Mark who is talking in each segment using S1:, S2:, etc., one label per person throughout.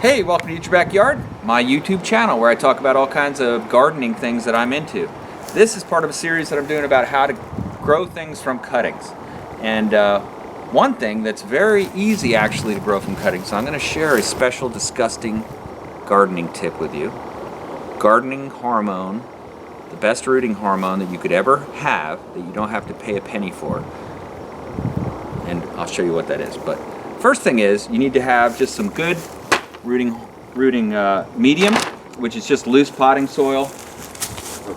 S1: Hey, welcome to Your Backyard, my YouTube channel where I talk about all kinds of gardening things that I'm into. This is part of a series that I'm doing about how to grow things from cuttings. And one thing that's very easy actually to grow from cuttings, so I'm going to share a special disgusting gardening tip with you. Gardening hormone, the best rooting hormone that you could ever have that you don't have to pay a penny for. And I'll show you what that is. But first thing is you need to have just some good rooting medium, which is just loose potting soil.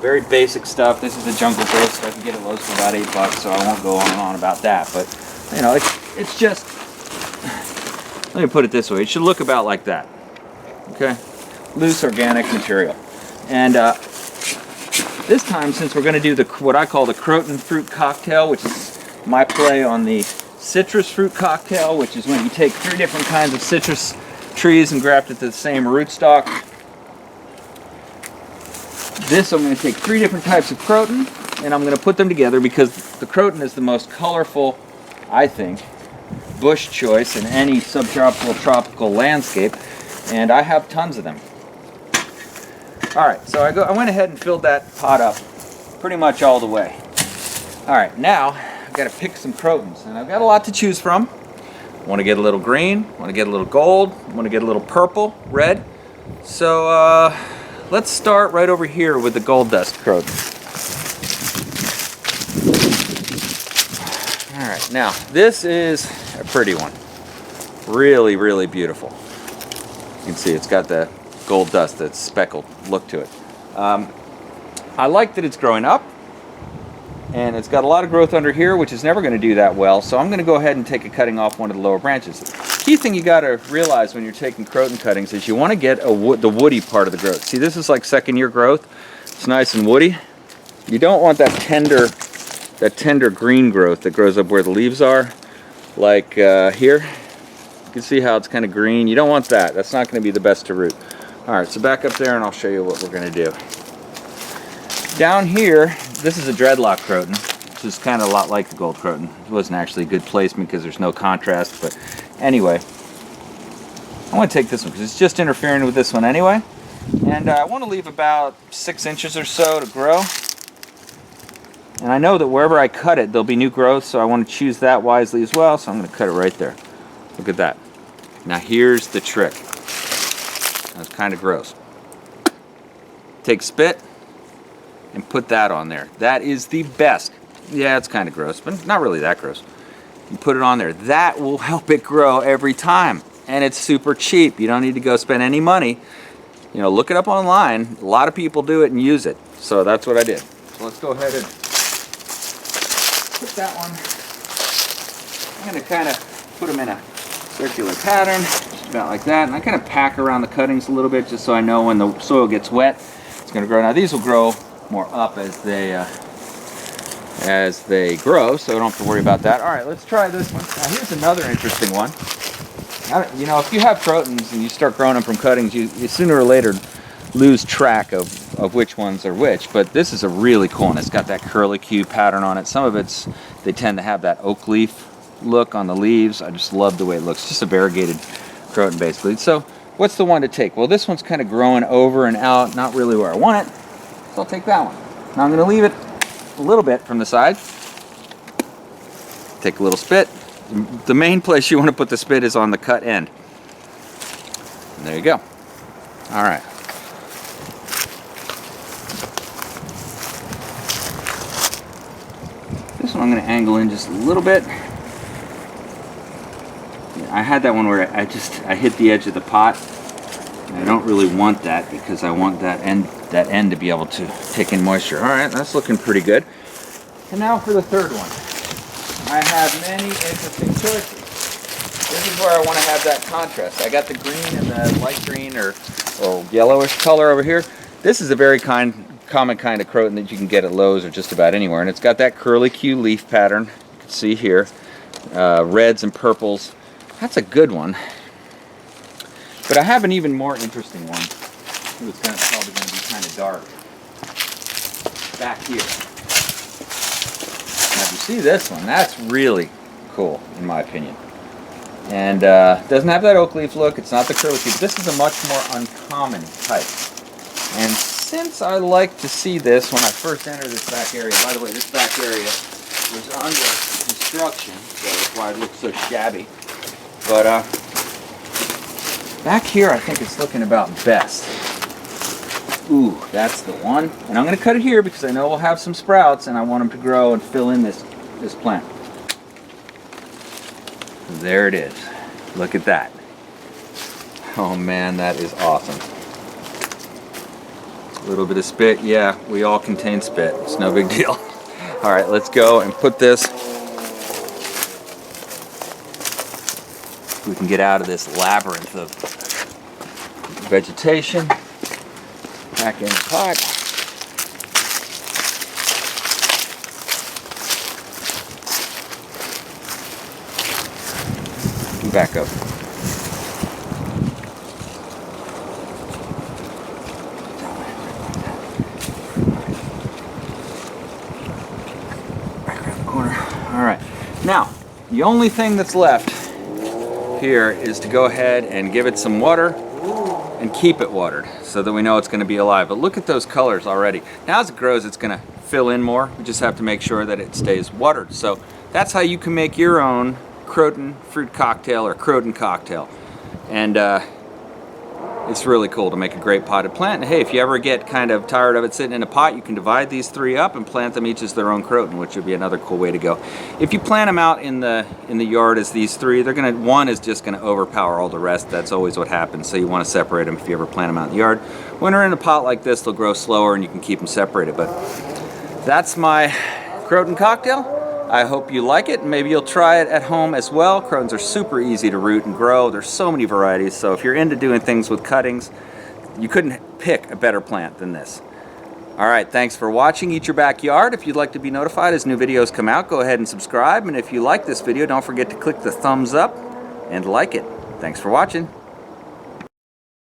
S1: Very basic stuff. This is a jungle growth, so I can get it Lowe's for about $8, so I won't go on and on about that. But you know, it's just, let me put it this way, it should look about like that. Okay, loose organic material. And this time, since we're going to do what I call the Croton fruit cocktail, which is my play on the citrus fruit cocktail, which is when you take 3 different kinds of citrus trees and graft it to the same rootstock. This, I'm going to take 3 different types of croton and I'm going to put them together because the croton is the most colorful, I think, bush choice in any subtropical, tropical landscape, and I have tons of them. Alright, so I went ahead and filled that pot up pretty much all the way. Alright, now I've got to pick some crotons, and I've got a lot to choose from. I want to get a little green, I want to get a little gold, I want to get a little purple, red. So let's start right over here with the gold dust croton. Alright, now this is a pretty one. Really, really beautiful. You can see it's got the gold dust, that speckled look to it. I like that it's growing up, and it's got a lot of growth under here, which is never going to do that well, so I'm going to go ahead and take a cutting off one of the lower branches. Key thing you got to realize when you're taking croton cuttings is you want to get the woody part of the growth. See, this is like 2nd-year growth. It's nice and woody. You don't want that tender green growth that grows up where the leaves are, like here. You can see how it's kind of green. You don't want that. That's not going to be the best to root. Alright, so back up there and I'll show you what we're going to do. Down here, this is a dreadlock croton, which is kind of a lot like the gold croton. It wasn't actually good placement because there's no contrast, but anyway. I want to take this one because it's just interfering with this one anyway. And I want to leave about 6 inches or so to grow. And I know that wherever I cut it, there'll be new growth, so I want to choose that wisely as well, so I'm going to cut it right there. Look at that. Now here's the trick. That's kind of gross. Take spit and put that on there. That is the best. Yeah, it's kind of gross, but not really that gross. You put it on there. That will help it grow every time. And it's super cheap. You don't need to go spend any money. You know, look it up online. A lot of people do it and use it. So that's what I did. So let's go ahead and put that one. I'm going to kind of put them in a circular pattern, just about like that. And I kind of pack around the cuttings a little bit just so I know when the soil gets wet, it's going to grow. Now these will grow more up as they grow, so I don't have to worry about that. All right, let's try this one. Now here's another interesting one. You know, if you have crotons and you start growing them from cuttings, you sooner or later lose track of which ones are which. But this is a really cool one. It's got that curlicue pattern on it. Some of they tend to have that oak leaf look on the leaves. I just love the way it looks. Just a variegated croton basically. So what's the one to take? Well, this one's kind of growing over and out, not really where I want it. So I'll take that one. Now I'm going to leave it a little bit from the side. Take a little spit. The main place you want to put the spit is on the cut end. And there you go. All right. This one I'm going to angle in just a little bit. I had that one where I hit the edge of the pot. And I don't really want that because I want that end to be able to take in moisture. All right, that's looking pretty good. And now for the third one. I have many interesting choices. This is where I want to have that contrast. I got the green and the light green or yellowish color over here. This is a very common kind of croton that you can get at Lowe's or just about anywhere. And it's got that curlicue leaf pattern. You can see here. Reds and purples. That's a good one. But I have an even more interesting one. It's probably going to be kind of dark. Back here. Now if you see this one, that's really cool in my opinion. And doesn't have that oak leaf look. It's not the curly leaf. This is a much more uncommon type. And since I like to see this when I first enter this back area, by the way, this back area was under construction, so that's why it looks so shabby. But back here, I think it's looking about best. Ooh, that's the one. And I'm going to cut it here because I know we'll have some sprouts and I want them to grow and fill in this plant. There it is. Look at that. Oh man, that is awesome. A little bit of spit. Yeah, we all contain spit. It's no big deal. All right, let's go and put this. We can get out of this labyrinth of vegetation. Back in the pot. Back up. Back around the corner. All right. Now, the only thing that's left here is to go ahead and give it some water and keep it watered so that we know it's going to be alive. But look at those colors already. Now as it grows, it's going to fill in more. We just have to make sure that it stays watered. So that's how you can make your own Croton fruit cocktail or Croton cocktail. And it's really cool to make a great potted plant. And hey, if you ever get kind of tired of it sitting in a pot, you can divide these three up and plant them each as their own Croton, which would be another cool way to go. If you plant them out in the yard as these three, they're gonna, one is just gonna overpower all the rest. That's always what happens. So you want to separate them if you ever plant them out in the yard. When they're in a pot like this, they'll grow slower and you can keep them separated. But that's my Croton cocktail. I hope you like it. Maybe you'll try it at home as well. Crotons are super easy to root and grow. There's so many varieties. So if you're into doing things with cuttings, you couldn't pick a better plant than this. All right, thanks for watching Eat Your Backyard. If you'd like to be notified as new videos come out, go ahead and subscribe. And if you like this video, don't forget to click the thumbs up and like it. Thanks for watching.